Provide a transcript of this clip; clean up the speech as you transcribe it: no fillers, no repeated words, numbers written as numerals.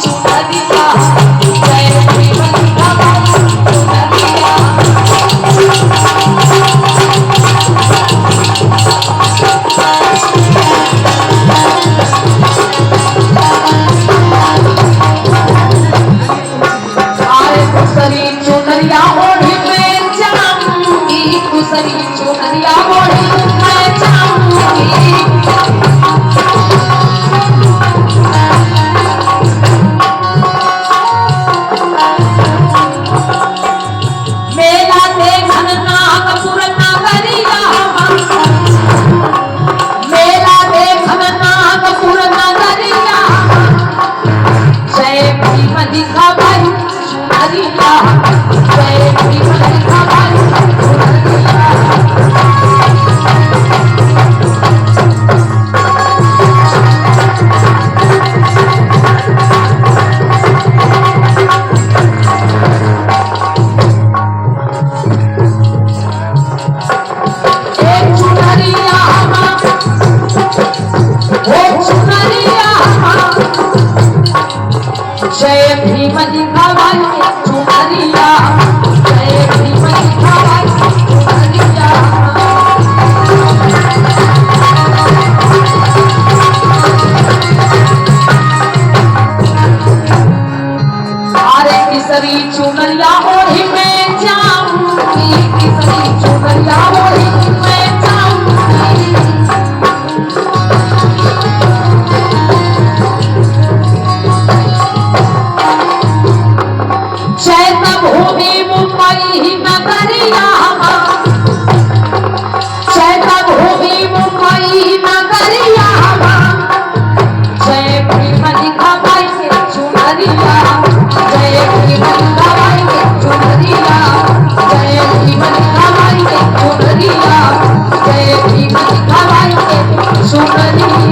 चुनरिया जय भीम दिखावाई चुनरिया आरे कुसरी चुनरिया ओढ़ी मैं जाऊंगी कुसरी चुनरिया ओढ़ी मैं जाऊंगी मेला देखन नागपुर नगरिया मेला देखन नागपुर नगरिया जय भीम दिखावाई चुनरिया जय भीम दिखावाई चुनरिया एक चुनरिया ओ चुनरिया जय भीम दिखावाई चुनरिया जय भीम दिखावाई चुनरिया अरे किसरी चुनरिया ओढ़ी मैं जाऊंगी किसरी चुनरिया ओढ़ी मैं जाऊंगी चैत भूमि मुंबई नगरिया चैत भूमि मुंबई नगरिया जय भीम दिखावाई चुनरिया जय भीम दिखावाई चुनरिया जय भीम दिखावाई चुनरिया जय भीम दिखावाई चुनरिया